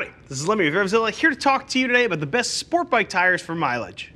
Howdy, this is Lemmy with RevZilla, here to talk to you today about the best sport bike tires for mileage.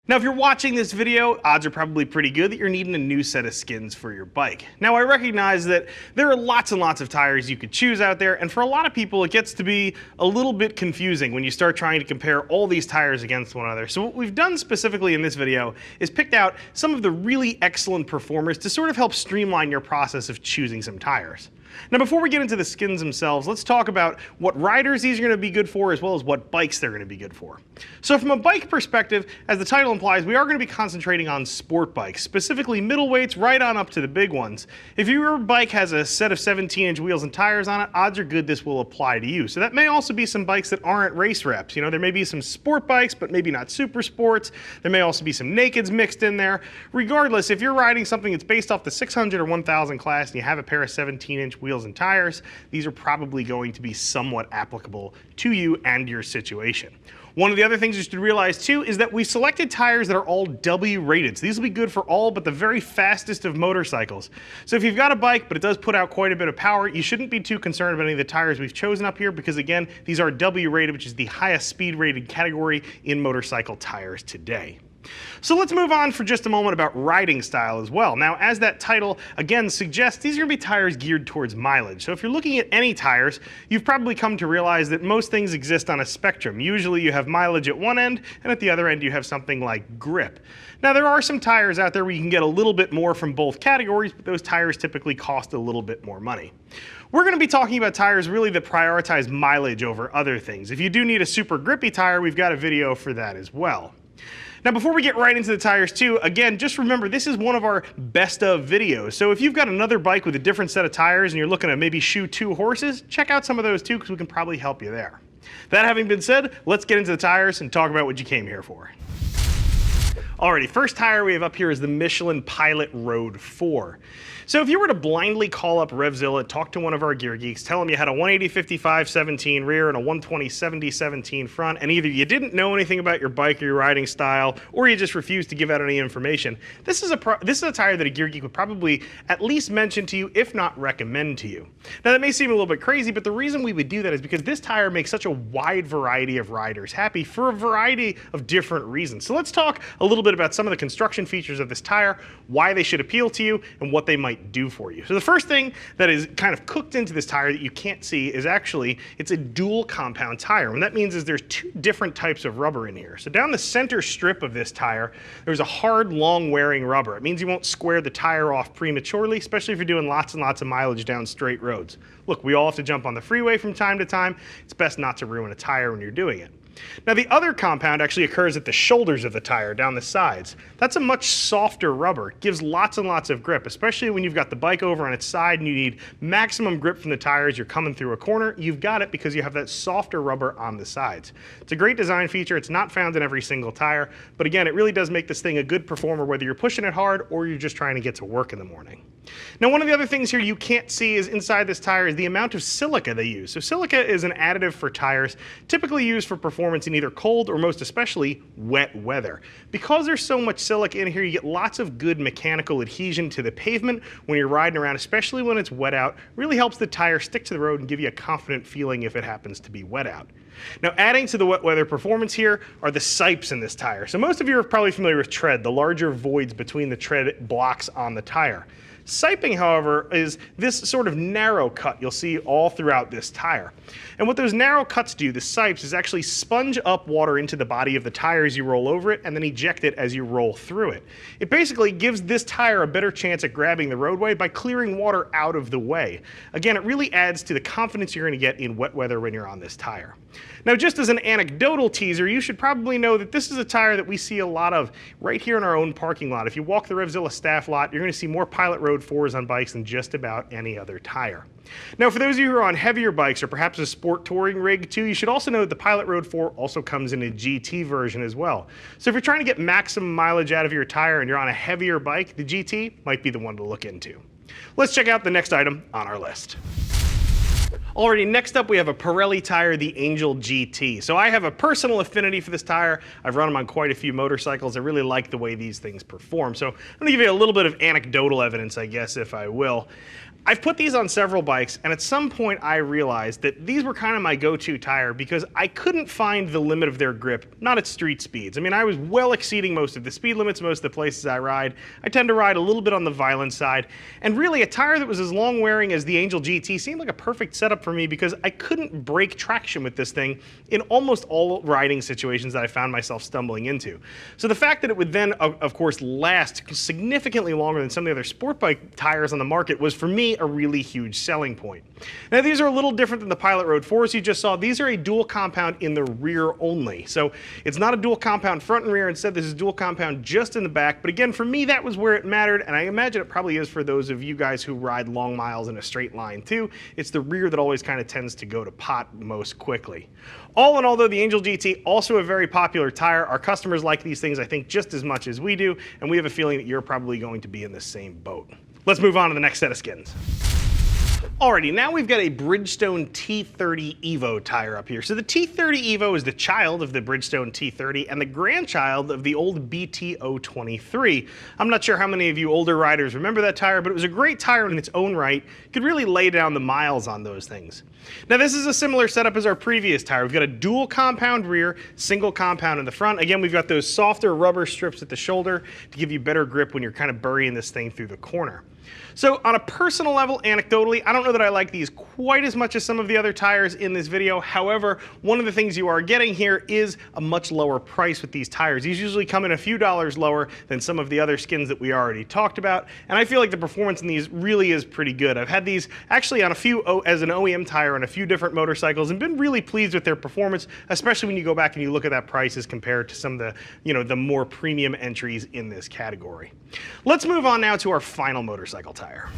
Now, if you're watching this video, odds are probably pretty good that you're needing a new set of skins for your bike. Now, I recognize that there are lots and lots of tires you could choose out there, and for a lot of people, it gets to be a little bit confusing when you start trying to compare all these tires against one another. So what we've done specifically in this video is picked out some of the really excellent performers to sort of help streamline your process of choosing some tires. Now, before we get into the skins themselves, let's talk about what riders these are going to be good for, as well as what bikes they're going to be good for. So from a bike perspective, as the title implies, we are going to be concentrating on sport bikes, specifically middleweights right on up to the big ones. If your bike has a set of 17-inch wheels and tires on it, odds are good this will apply to you. So that may also be some bikes that aren't race reps. You know, there may be some sport bikes, but maybe not super sports. There may also be some nakeds mixed in there. Regardless, if you're riding something that's based off the 600 or 1000 class and you have a pair of 17-inch wheels and tires, these are probably going to be somewhat applicable to you and your situation. One of the other things you should realize too is that we selected tires that are all W rated. So these will be good for all but the very fastest of motorcycles. So if you've got a bike but it does put out quite a bit of power, you shouldn't be too concerned about any of the tires we've chosen up here, because again, these are W rated, which is the highest speed rated category in motorcycle tires today. So let's move on for just a moment about riding style as well. Now, as that title again suggests, these are going to be tires geared towards mileage. So if you're looking at any tires, you've probably come to realize that most things exist on a spectrum. Usually you have mileage at one end, and at the other end you have something like grip. Now, there are some tires out there where you can get a little bit more from both categories, but those tires typically cost a little bit more money. We're going to be talking about tires really that prioritize mileage over other things. If you do need a super grippy tire, we've got a video for that as well. Now, before we get right into the tires too, again, just remember this is one of our best of videos. So if you've got another bike with a different set of tires and you're looking to maybe shoe 2 horses, check out some of those too, because we can probably help you there. That having been said, let's get into the tires and talk about what you came here for. Alrighty, first tire we have up here is the Michelin Pilot Road 4. So if you were to blindly call up RevZilla, talk to one of our gear geeks, tell them you had a 180/55/17 rear and a 120/70/17 front, and either you didn't know anything about your bike or your riding style, or you just refused to give out any information, this is a tire that a gear geek would probably at least mention to you, if not recommend to you. Now that may seem a little bit crazy, but the reason we would do that is because this tire makes such a wide variety of riders happy for a variety of different reasons. So let's talk a little bit about some of the construction features of this tire, why they should appeal to you, and what they might do for you. So the first thing that is kind of cooked into this tire that you can't see is actually it's a dual compound tire. What that means is there's 2 different types of rubber in here. So down the center strip of this tire, there's a hard, long wearing rubber. It means you won't square the tire off prematurely, especially if you're doing lots and lots of mileage down straight roads. Look, we all have to jump on the freeway from time to time. It's best not to ruin a tire when you're doing it. Now, the other compound actually occurs at the shoulders of the tire, down the sides. That's a much softer rubber. It gives lots and lots of grip, especially when you've got the bike over on its side and you need maximum grip from the tires. You're coming through a corner. You've got it because you have that softer rubber on the sides. It's a great design feature. It's not found in every single tire, but again, it really does make this thing a good performer whether you're pushing it hard or you're just trying to get to work in the morning. Now, one of the other things here you can't see is inside this tire is the amount of silica they use. So silica is an additive for tires, typically used for performance in either cold or most especially wet weather. Because there's so much silica in here, you get lots of good mechanical adhesion to the pavement when you're riding around, especially when it's wet out. Really helps the tire stick to the road and give you a confident feeling if it happens to be wet out. Now, adding to the wet weather performance here are the sipes in this tire. So most of you are probably familiar with tread, the larger voids between the tread blocks on the tire. Siping, however, is this sort of narrow cut you'll see all throughout this tire. And what those narrow cuts do, the sipes, is actually sponge up water into the body of the tire as you roll over it and then eject it as you roll through it. It basically gives this tire a better chance at grabbing the roadway by clearing water out of the way. Again, it really adds to the confidence you're going to get in wet weather when you're on this tire. Now, just as an anecdotal teaser, you should probably know that this is a tire that we see a lot of right here in our own parking lot. If you walk the RevZilla staff lot, you're going to see more Pilot Road 4s on bikes than just about any other tire. Now, for those of you who are on heavier bikes or perhaps a sport touring rig too, you should also know that the Pilot Road 4 also comes in a GT version as well. So if you're trying to get maximum mileage out of your tire and you're on a heavier bike, the GT might be the one to look into. Let's check out the next item on our list. Alrighty, next up we have a Pirelli tire, the Angel GT. So I have a personal affinity for this tire. I've run them on quite a few motorcycles. I really like the way these things perform. So I'm gonna give you a little bit of anecdotal evidence, I guess, if I will. I've put these on several bikes, and at some point I realized that these were kind of my go-to tire because I couldn't find the limit of their grip, not at street speeds. I mean, I was well exceeding most of the speed limits, most of the places I ride. I tend to ride a little bit on the violent side, and really a tire that was as long wearing as the Angel GT seemed like a perfect setup for me because I couldn't break traction with this thing in almost all riding situations that I found myself stumbling into. So the fact that it would then, of course, last significantly longer than some of the other sport bike tires on the market was, for me, a really huge selling point. Now, these are a little different than the Pilot Road 4s you just saw. These are a dual compound in the rear only. So it's not a dual compound front and rear. Instead, this is dual compound just in the back. But again, for me, that was where it mattered, and I imagine it probably is for those of you guys who ride long miles in a straight line too. It's the rear that always kind of tends to go to pot most quickly. All in all, though, the Angel GT, also a very popular tire. Our customers like these things, I think, just as much as we do, and we have a feeling that you're probably going to be in the same boat. Let's move on to the next set of skins. Alrighty, now we've got a Bridgestone T30 EVO tire up here. So the T30 EVO is the child of the Bridgestone T30 and the grandchild of the old BT023. I'm not sure how many of you older riders remember that tire, but it was a great tire in its own right. You could really lay down the miles on those things. Now this is a similar setup as our previous tire. We've got a dual compound rear, single compound in the front. Again, we've got those softer rubber strips at the shoulder to give you better grip when you're kind of burying this thing through the corner. So on a personal level, anecdotally, I don't know that I like these quite as much as some of the other tires in this video. However, one of the things you are getting here is a much lower price with these tires. These usually come in a few dollars lower than some of the other skins that we already talked about, and I feel like the performance in these really is pretty good. I've had these actually on a few as an OEM tire on a few different motorcycles and been really pleased with their performance, especially when you go back and you look at that price as compared to some of the, the more premium entries in this category. Let's move on now to our final motorcycle tire.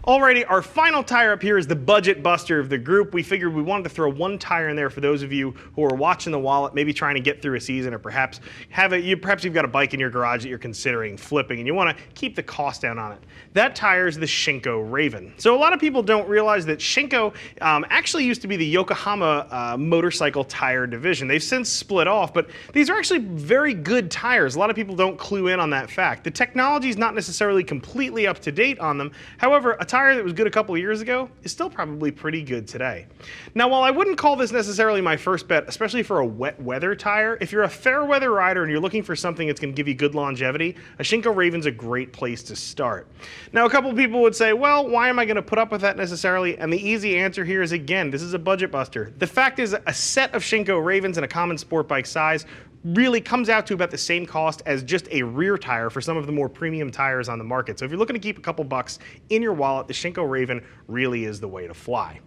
Alrighty, our final tire up here is the budget buster of the group. We figured we wanted to throw one tire in there for those of you who are watching the wallet, maybe trying to get through a season, or perhaps you've got a bike in your garage that you're considering flipping and you want to keep the cost down on it. That tire is the Shinko Raven. So a lot of people don't realize that Shinko actually used to be the Yokohama motorcycle tire division. They've since split off, but these are actually very good tires. A lot of people don't clue in on that fact. The technology is not necessarily completely up to date on them. However, a tire that was good a couple of years ago is still probably pretty good today. Now, while I wouldn't call this necessarily my first bet, especially for a wet weather tire, if you're a fair weather rider and you're looking for something that's going to give you good longevity, a Shinko Raven's a great place to start. Now, a couple of people would say, well, why am I going to put up with that necessarily? And the easy answer here is, again, this is a budget buster. The fact is, a set of Shinko Ravens in a common sport bike size really comes out to about the same cost as just a rear tire for some of the more premium tires on the market. So if you're looking to keep a couple bucks in your wallet, the Shinko Raven really is the way to fly.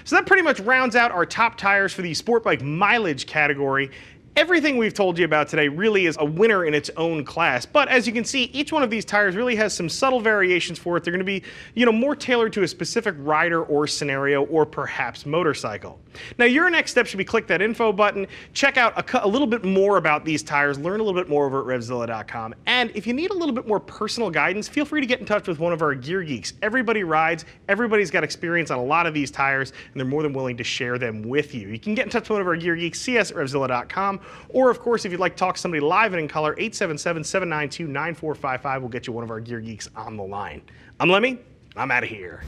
So that pretty much rounds out our top tires for the sport bike mileage category. Everything we've told you about today really is a winner in its own class, but as you can see, each one of these tires really has some subtle variations for it. They're going to be, more tailored to a specific rider or scenario or perhaps motorcycle. Now, your next step should be click that info button, check out a little bit more about these tires, learn a little bit more over at RevZilla.com, and if you need a little bit more personal guidance, feel free to get in touch with one of our gear geeks. Everybody rides, everybody's got experience on a lot of these tires, and they're more than willing to share them with you. You can get in touch with one of our gear geeks, see us at RevZilla.com, or of course, if you'd like to talk to somebody live and in color, 877-792-9455 will get you one of our gear geeks on the line. I'm Lemmy, I'm out of here.